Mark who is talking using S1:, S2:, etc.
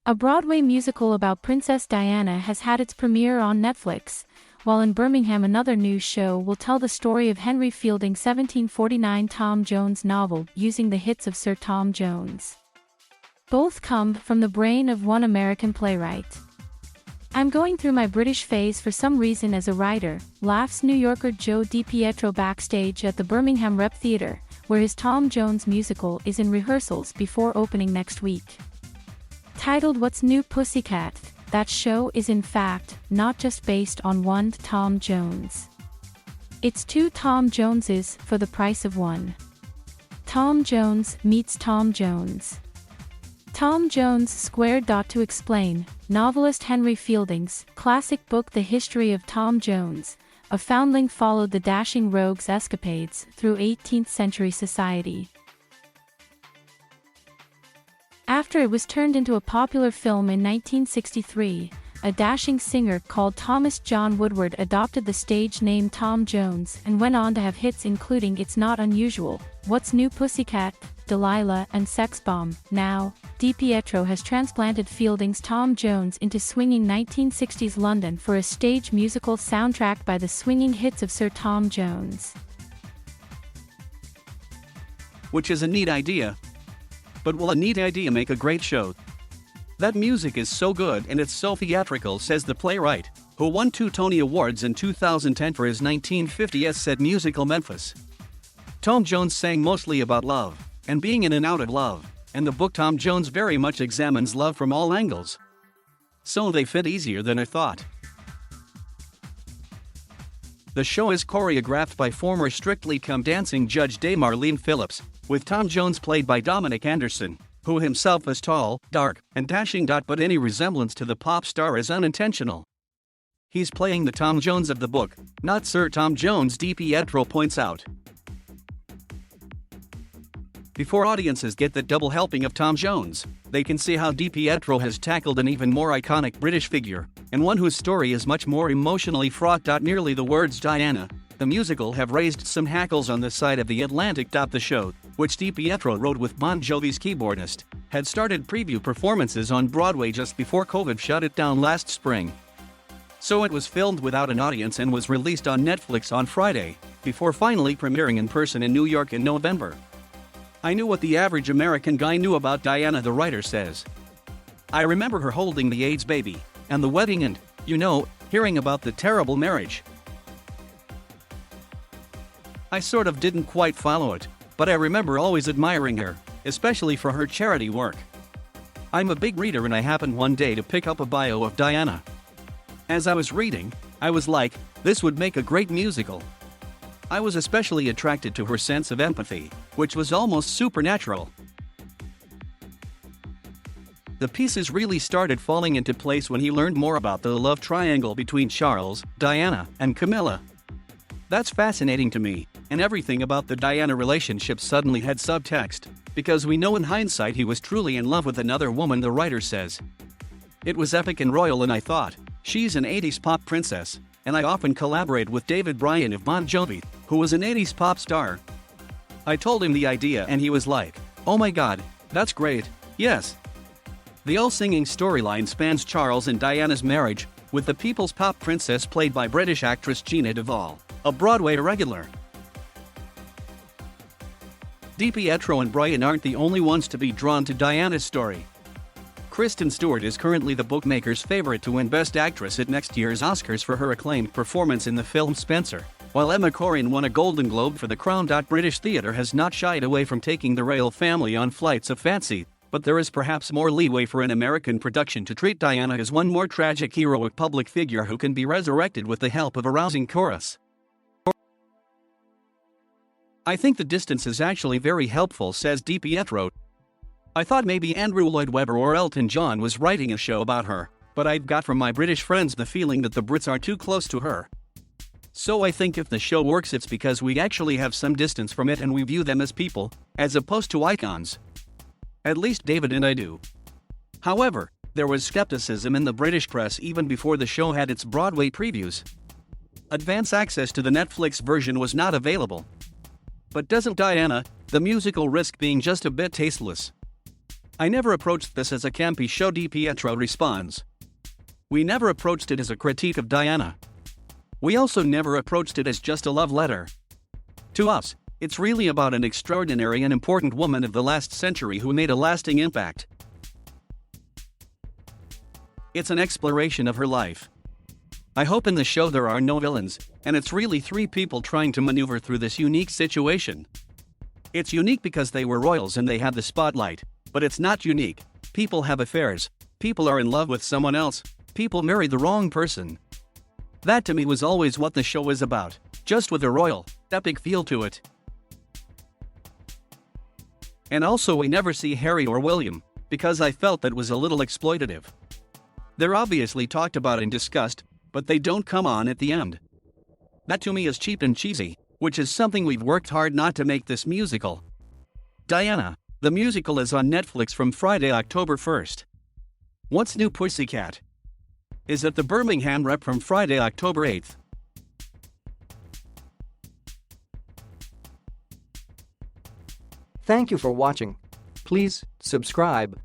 S1: A Broadway musical about Princess Diana has had its premiere on Netflix, while in Birmingham another new show will tell the story of Henry Fielding's 1749 Tom Jones novel using the hits of Sir Tom Jones. Both come from the brain of one American playwright. "I'm going through my British phase for some reason as a writer," laughs New Yorker Joe DiPietro backstage at the Birmingham Rep Theatre, where his Tom Jones musical is in rehearsals before opening next week. Titled What's New Pussycat, that show is in fact not just based on one Tom Jones. It's two Tom Joneses for the price of one. Tom Jones meets Tom Jones. Tom Jones squared. To explain, novelist Henry Fielding's classic book The History of Tom Jones, a foundling followed the dashing rogue's escapades through 18th century society. After it was turned into a popular film in 1963, a dashing singer called Thomas John Woodward adopted the stage name Tom Jones and went on to have hits including It's Not Unusual, What's New Pussycat, Delilah, and Sex Bomb. Now, DiPietro has transplanted Fielding's Tom Jones into swinging 1960s London for a stage musical soundtracked by the swinging hits of Sir Tom Jones.
S2: Which is a neat idea. But will a neat idea make a great show? That music is so good and it's so theatrical, says the playwright, who won 2 Tony Awards in 2010 for his 1950s set musical Memphis. Tom Jones sang mostly about love, and being in and out of love, and the book Tom Jones very much examines love from all angles. So they fit easier than I thought. The show is choreographed by former Strictly Come Dancing judge Marlene Phillips, with Tom Jones played by Dominic Anderson, who himself is tall, dark, and dashing. But any resemblance to the pop star is unintentional. He's playing the Tom Jones of the book, not Sir Tom Jones, DiPietro points out. Before audiences get the double helping of Tom Jones, they can see how DiPietro has tackled an even more iconic British figure, and one whose story is much more emotionally fraught. Merely the words Diana, the musical, have raised some hackles on the side of the Atlantic. The show, which DiPietro wrote with Bon Jovi's keyboardist, had started preview performances on Broadway just before COVID shut it down last spring. So it was filmed without an audience and was released on Netflix on Friday, before finally premiering in person in New York in November. "I knew what the average American guy knew about Diana," the writer says. "I remember her holding the AIDS baby, and the wedding and, hearing about the terrible marriage. I sort of didn't quite follow it, but I remember always admiring her, especially for her charity work. I'm a big reader and I happened one day to pick up a bio of Diana. As I was reading, I was like, this would make a great musical. I was especially attracted to her sense of empathy, which was almost supernatural. The pieces really started falling into place when he learned more about the love triangle between Charles, Diana, and Camilla. That's fascinating to me, and everything about the Diana relationship suddenly had subtext, because we know in hindsight he was truly in love with another woman," the writer says. "It was epic and royal, and I thought, she's an 80s pop princess, and I often collaborate with David Bryan of Bon Jovi, who was an 80s pop star. I told him the idea and he was like, oh my god, that's great, yes." The all-singing storyline spans Charles and Diana's marriage, with the people's pop princess played by British actress Gina Duvall, a Broadway regular. DiPietro and Bryan aren't the only ones to be drawn to Diana's story. Kristen Stewart is currently the bookmakers' favorite to win Best Actress at next year's Oscars for her acclaimed performance in the film Spencer, while Emma Corrin won a Golden Globe for The Crown. British theatre has not shied away from taking the royal family on flights of fancy, but there is perhaps more leeway for an American production to treat Diana as one more tragic heroic public figure who can be resurrected with the help of a rousing chorus. "I think the distance is actually very helpful," says DiPietro. "I thought maybe Andrew Lloyd Webber or Elton John was writing a show about her, but I've got from my British friends the feeling that the Brits are too close to her. So I think if the show works it's because we actually have some distance from it and we view them as people, as opposed to icons. At least David and I do." However, there was skepticism in the British press even before the show had its Broadway previews. Advance access to the Netflix version was not available. But doesn't Diana, the musical, risk being just a bit tasteless? I never approached this as a campy show, DiPietro responds. We never approached it as a critique of Diana. We also never approached it as just a love letter. To us, it's really about an extraordinary and important woman of the last century who made a lasting impact. It's an exploration of her life. I hope in the show there are no villains, and it's really three people trying to maneuver through this unique situation. It's unique because they were royals and they had the spotlight, but it's not unique. People have affairs, people are in love with someone else, people marry the wrong person. That to me was always what the show was about, just with a royal, epic feel to it. And also we never see Harry or William, because I felt that was a little exploitative. They're obviously talked about and discussed, but they don't come on at the end. That to me is cheap and cheesy, which is something we've worked hard not to make this musical. Diana, the musical, is on Netflix from Friday, October 1st. What's new? Pussycat is at the Birmingham Rep from Friday, October 8th.
S3: Thank you for watching. Please subscribe.